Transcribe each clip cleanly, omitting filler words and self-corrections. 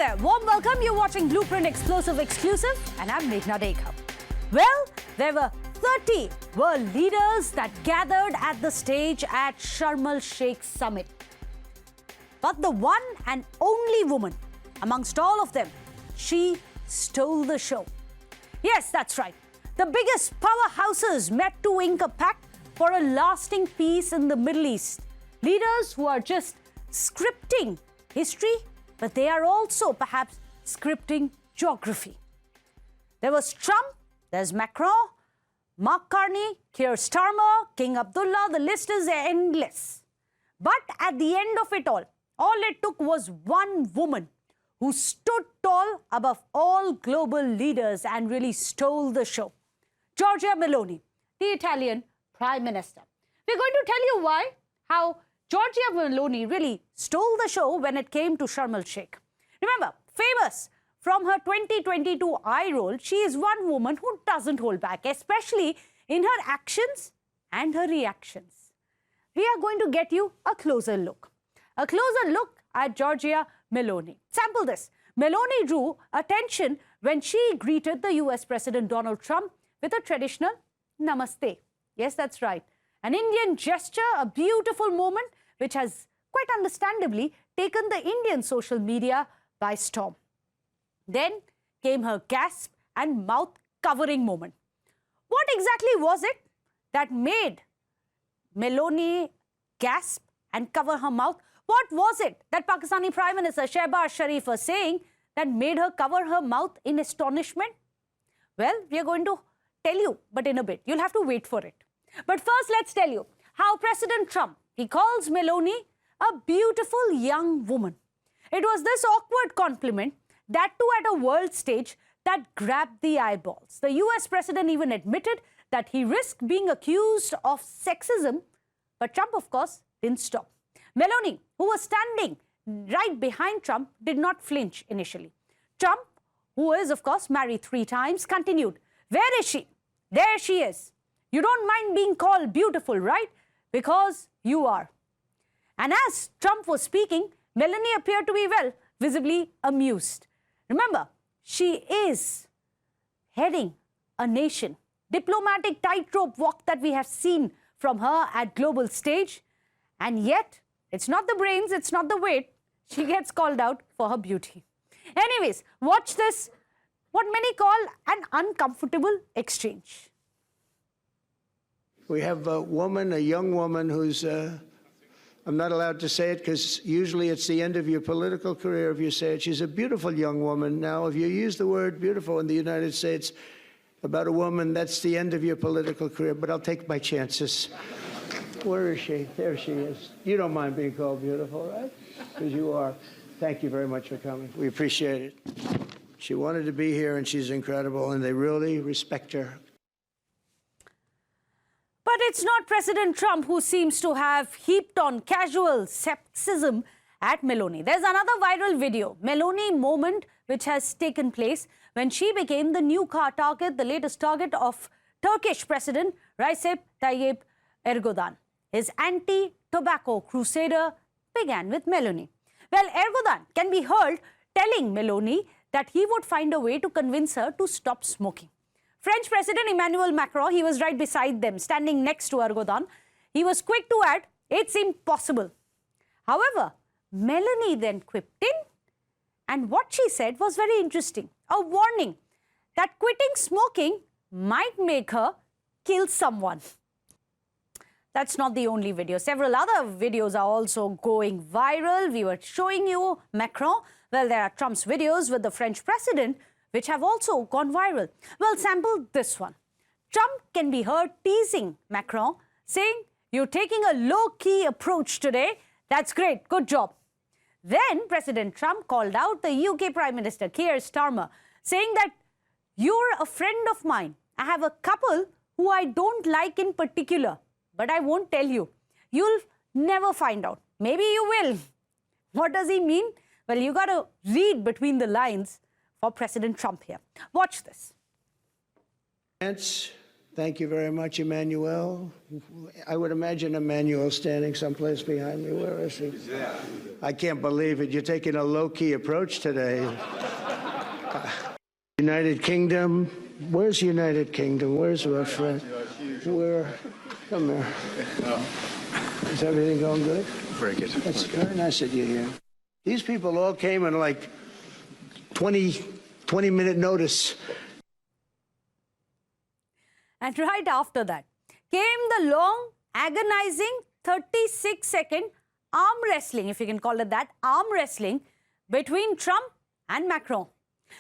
there, warm welcome. You're watching Blueprint Explosive Exclusive and I'm Meghna Deka. Well, there were 30 world leaders that gathered at the stage at Sharm el-Sheikh summit. But the one and only woman amongst all of them, she stole the show. Yes, that's right. The biggest powerhouses met to ink a pact for a lasting peace in the Middle East. Leaders who are just scripting history, but they are also perhaps scripting geography. There was Trump, there's Macron, Mark Carney, Keir Starmer, King Abdullah, the list is endless. But at the end of it all it took was one woman who stood tall above all global leaders and really stole the show. Giorgia Meloni, the Italian Prime Minister. We're going to tell you why, how Giorgia Meloni really stole the show when it came to Sharm el-Sheikh. Remember, famous from her 2022 eye roll, she is one woman who doesn't hold back, especially in her actions and her reactions. We are going to get you a closer look at Giorgia Meloni. Sample this. Meloni drew attention when she greeted the US President Donald Trump with a traditional namaste. Yes, that's right. An Indian gesture, a beautiful moment which has quite understandably taken the Indian social media by storm. Then came her gasp and mouth covering moment. What exactly was it that made Meloni gasp and cover her mouth? What was it that Pakistani Prime Minister Sharif was saying that made her cover her mouth in astonishment? Well, we are going to tell you, but in a bit. You'll have to wait for it. But first, let's tell you how President Trump, he calls Meloni a beautiful young woman. It was this awkward compliment, that too at a world stage, that grabbed the eyeballs. The US president even admitted that he risked being accused of sexism, but Trump, of course, didn't stop. Meloni, who was standing right behind Trump, did not flinch initially. Trump, who is, of course, married 3 times, continued. Where is she? There she is. You don't mind being called beautiful, right? Because you are. And as Trump was speaking, Meloni appeared to be, well, visibly amused. Remember, she is heading a nation. Diplomatic tightrope walk that we have seen from her at global stage. And yet, it's not the brains, it's not the weight. She gets called out for her beauty. Anyways, watch this, what many call an uncomfortable exchange. We have a woman, a young woman who's, I'm not allowed to say it because usually it's the end of your political career if you say it. She's a beautiful young woman. Now, if you use the word beautiful in the United States about a woman, that's the end of your political career, but I'll take my chances. Where is she? There she is. You don't mind being called beautiful, right? Because you are. Thank you very much for coming. We appreciate it. She wanted to be here, and she's incredible, and they really respect her. But it's not President Trump who seems to have heaped on casual sexism at Meloni. There's another viral video, Meloni moment, which has taken place when she became the new target, the latest target of Turkish President Recep Tayyip Erdogan. His anti-tobacco crusader began with Meloni. Well, Erdogan can be heard telling Meloni that he would find a way to convince her to stop smoking. French President Emmanuel Macron, he was right beside them, standing next to Erdogan. He was quick to add, it's impossible. However, Meloni then quipped in, and what she said was very interesting. A warning that quitting smoking might make her kill someone. That's not the only video. Several other videos are also going viral. We were showing you Macron. Well, there are Trump's videos with the French president, which have also gone viral. Well, sample this one. Trump can be heard teasing Macron, saying, you're taking a low-key approach today. That's great. Good job. Then President Trump called out the UK Prime Minister, Keir Starmer, saying that you're a friend of mine. I have a couple who I don't like in particular, but I won't tell you. You'll never find out. Maybe you will. What does he mean? Well, you got to read between the lines for President Trump here. Watch this. Thank you very much, Emmanuel. I would imagine Emmanuel standing someplace behind me. Where is he? I can't believe it. You're taking a low-key approach today. United Kingdom. Where's United Kingdom? Where's our friend? Where? Come here. Is everything going good? Very good. That's very nice that you're here. These people all came in like 20-minute notice. And right after that came the long, agonizing 36-second arm wrestling, if you can call it that, arm wrestling between Trump and Macron.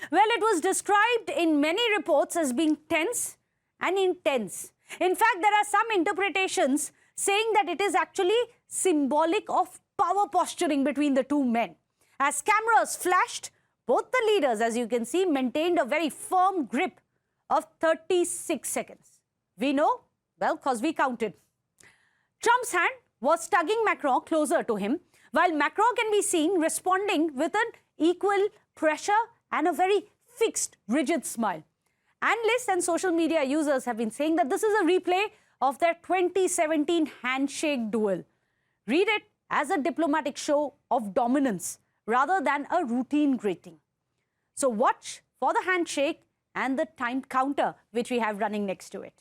Well, it was described in many reports as being tense and intense. In fact, there are some interpretations saying that it is actually symbolic of power posturing between the two men. As cameras flashed, both the leaders, as you can see, maintained a very firm grip of 36 seconds. We know, well, because we counted. Trump's hand was tugging Macron closer to him, while Macron can be seen responding with an equal pressure and a very fixed, rigid smile. Analysts and social media users have been saying that this is a replay of their 2017 handshake duel. Read it as a diplomatic show of dominance rather than a routine greeting. So watch for the handshake and the time counter which we have running next to it.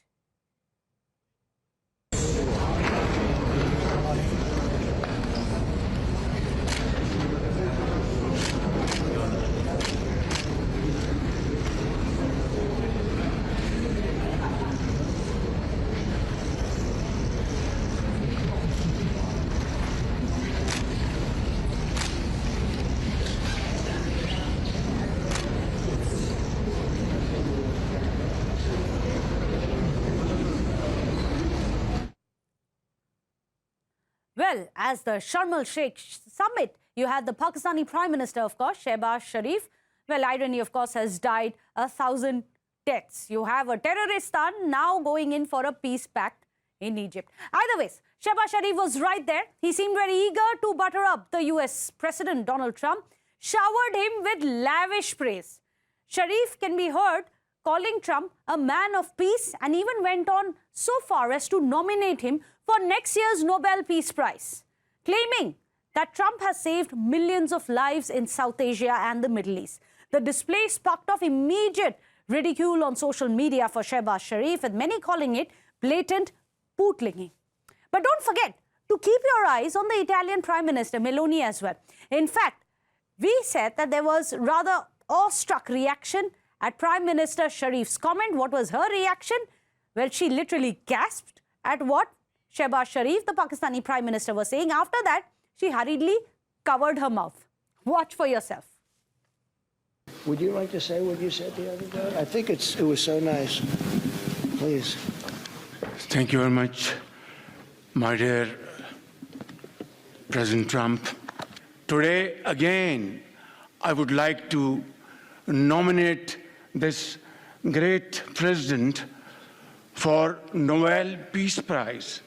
Well, as the Sharm-el-Sheikh summit, you had the Pakistani Prime Minister, of course, Sharif. Well, irony, of course, has died 1,000 deaths. You have a terrorist now going in for a peace pact in Egypt. Either ways, Sharif was right there. He seemed very eager to butter up the US President Donald Trump, showered him with lavish praise. Sharif can be heard calling Trump a man of peace and even went on so far as to nominate him for next year's Nobel Peace Prize, claiming that Trump has saved millions of lives in South Asia and the Middle East. The display sparked off immediate ridicule on social media for Sharif, with many calling it blatant bootlicking. But don't forget to keep your eyes on the Italian Prime Minister Meloni as well. In fact, we said that there was rather awestruck reaction at Prime Minister Sharif's comment. What was her reaction? Well, she literally gasped at what Sharif, the Pakistani Prime Minister, was saying. After that, she hurriedly covered her mouth. Watch for yourself. Would you like to say what you said the other day? I think it was so nice. Please. Thank you very much, my dear President Trump. Today, again, I would like to nominate this great president for Nobel Peace Prize.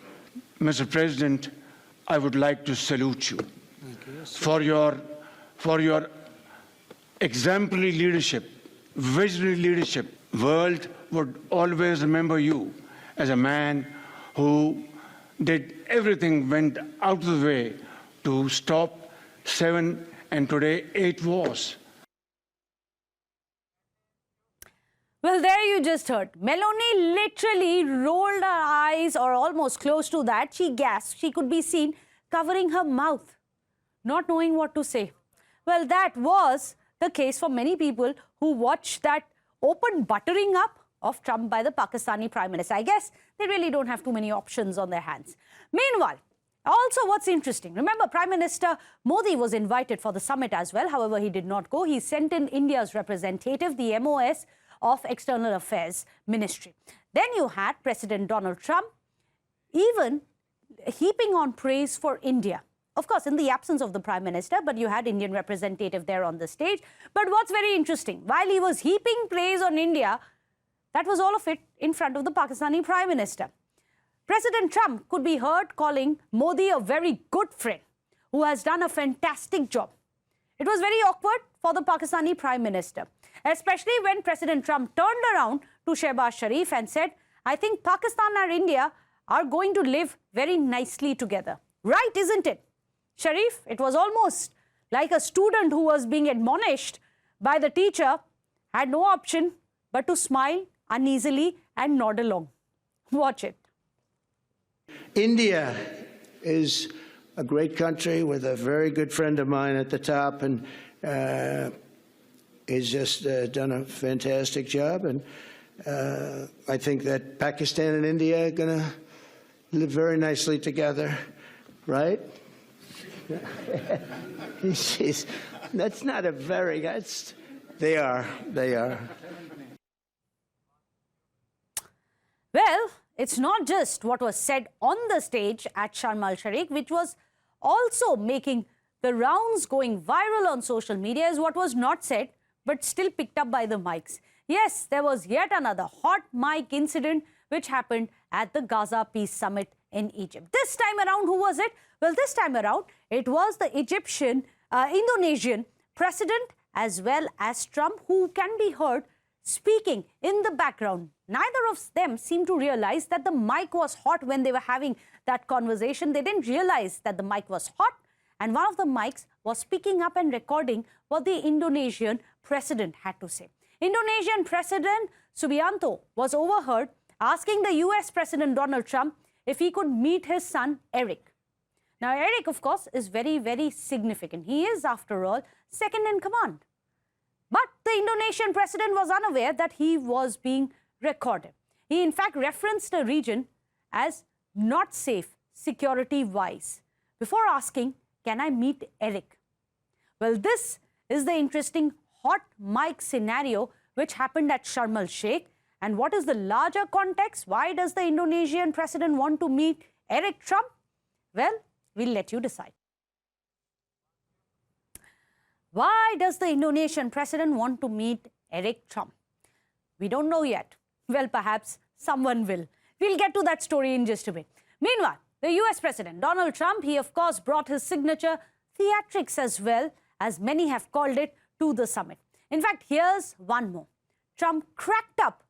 Mr. President, I would like to salute you for your exemplary leadership, visionary leadership. World would always remember you as a man who did everything, went out of the way to stop 7 and today 8 wars. Well, there you just heard. Meloni literally rolled her eyes, or almost close to that. She gasped. She could be seen covering her mouth, not knowing what to say. Well, that was the case for many people who watched that open buttering up of Trump by the Pakistani Prime Minister. I guess they really don't have too many options on their hands. Meanwhile, also what's interesting, remember Prime Minister Modi was invited for the summit as well. However, he did not go. He sent in India's representative, the MOS of External Affairs Ministry. Then you had President Donald Trump even heaping on praise for India. Of course, in the absence of the Prime Minister, but you had Indian representative there on the stage. But what's very interesting, while he was heaping praise on India, that was all of it in front of the Pakistani Prime Minister. President Trump could be heard calling Modi a very good friend who has done a fantastic job. It was very awkward for the Pakistani Prime Minister, especially when President Trump turned around to Sharif and said, I think Pakistan and India are going to live very nicely together. Right, isn't it? Sharif, it was almost like a student who was being admonished by the teacher had no option but to smile uneasily and nod along. Watch it. India is a great country with a very good friend of mine at the top, and he's just done a fantastic job. And I think that Pakistan and India are going to live very nicely together, right? That's not a very, they are. Well, it's not just what was said on the stage at Sharm el-Sheikh, which was also making the rounds going viral on social media, is what was not said, but still picked up by the mics. Yes, there was yet another hot mic incident which happened at the Gaza Peace Summit in Egypt. This time around, who was it? Well, this time around, it was the Indonesian president as well as Trump, who can be heard speaking in the background. Neither of them seemed to realize that the mic was hot when they were having that conversation. They didn't realize that the mic was hot, and one of the mics was speaking up and recording what the Indonesian president had to say. Indonesian President Subianto was overheard asking the US President Donald Trump if he could meet his son Eric. Now, Eric, of course, is very, very significant. He is, after all, second in command. But the Indonesian president was unaware that he was being recorded. He, in fact, referenced the region as not safe security-wise before asking, "Can I meet Eric?" Well, this is the interesting hot mic scenario which happened at Sharm el-Sheikh. And what is the larger context? Why does the Indonesian president want to meet Eric Trump? Well, we'll let you decide. Why does the Indonesian president want to meet Eric Trump? We don't know yet. Well, perhaps someone will. We'll get to that story in just a bit. Meanwhile, the US President Donald Trump, he of course brought his signature theatrics, as well as many have called it, to the summit. In fact, here's one more. Trump cracked up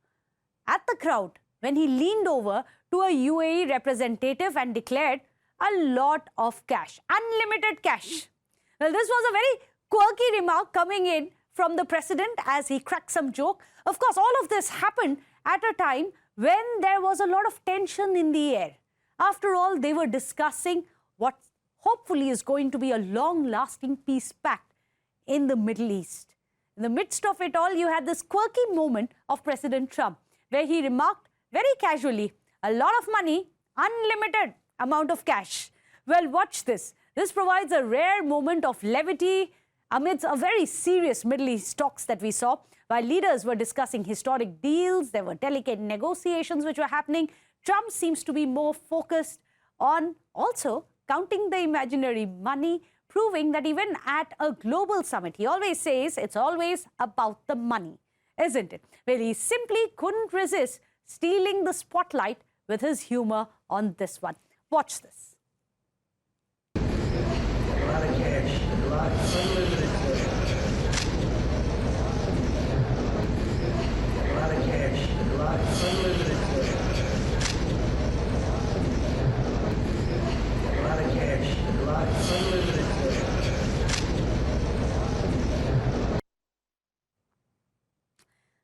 at the crowd when he leaned over to a UAE representative and declared a lot of cash, unlimited cash. Well, this was a very quirky remark coming in from the president as he cracked some joke. Of course, all of this happened at a time when there was a lot of tension in the air. After all, they were discussing what hopefully is going to be a long-lasting peace pact in the Middle East. In the midst of it all, you had this quirky moment of President Trump, where he remarked very casually, "A lot of money, unlimited amount of cash." Well, watch this. This provides a rare moment of levity amidst a very serious Middle East talks that we saw. While leaders were discussing historic deals, there were delicate negotiations which were happening. Trump seems to be more focused on also counting the imaginary money, proving that even at a global summit, he always says it's always about the money, isn't it? Well, he simply couldn't resist stealing the spotlight with his humor on this one. Watch this. A lot of cash, a lot of unlimited cash. A lot of cash, a lot of unlimited cash. A lot of cash, a lot of unlimited cash.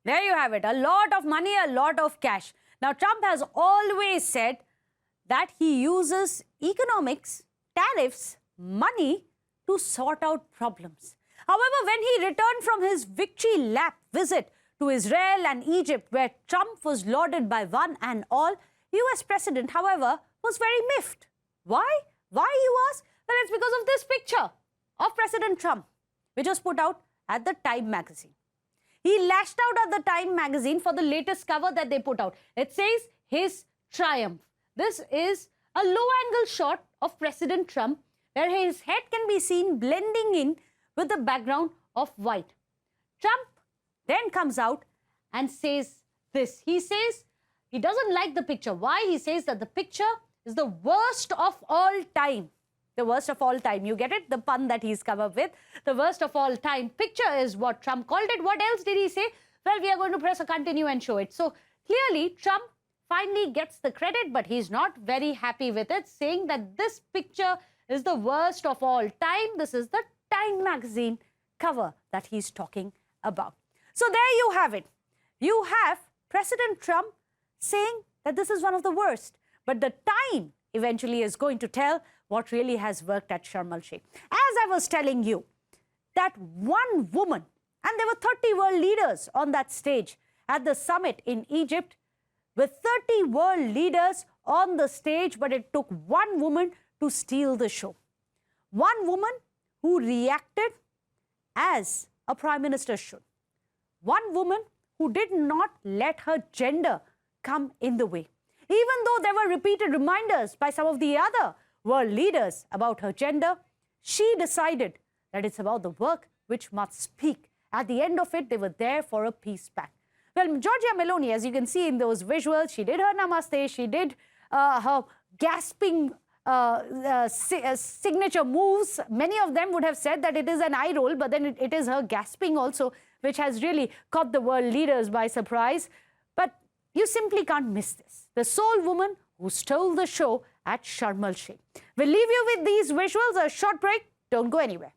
There you have it. A lot of money, a lot of cash. Now, Trump has always said that he uses economics, tariffs, money to sort out problems. However, when he returned from his victory lap visit to Israel and Egypt, where Trump was lauded by one and all, US President, however, was very miffed. Why? Why, you ask? Well, it's because of this picture of President Trump, which was put out at the Time magazine. He lashed out at the Time magazine for the latest cover that they put out. It says, "His triumph." This is a low-angle shot of President Trump, where his head can be seen blending in with the background of white. Trump then comes out and says this. He says he doesn't like the picture. Why? He says that the picture is the worst of all time. The worst of all time. You get it? The pun that he's come up with. The worst of all time picture is what Trump called it. What else did he say? Well, we are going to press a continue and show it. So clearly, Trump finally gets the credit, but he's not very happy with it, saying that this picture is the worst of all time. This is the Time magazine cover that he's talking about. So there you have it. You have President Trump saying that this is one of the worst, but the Time eventually is going to tell what really has worked at Sharm el-Sheikh. As I was telling you, that one woman, and there were 30 world leaders on that stage at the summit in Egypt, with 30 world leaders on the stage, but it took one woman to steal the show. One woman who reacted as a prime minister should. One woman who did not let her gender come in the way. Even though there were repeated reminders by some of the other world leaders about her gender, she decided that it's about the work which must speak. At the end of it, they were there for a peace pact. Well, Giorgia Meloni, as you can see in those visuals, she did her namaste, she did her gasping signature moves. Many of them would have said that it is an eye roll, but then it is her gasping also, which has really caught the world leaders by surprise. But you simply can't miss this. The sole woman who stole the show at Sharm el-Sheikh. We'll leave you with these visuals. A short break. Don't go anywhere.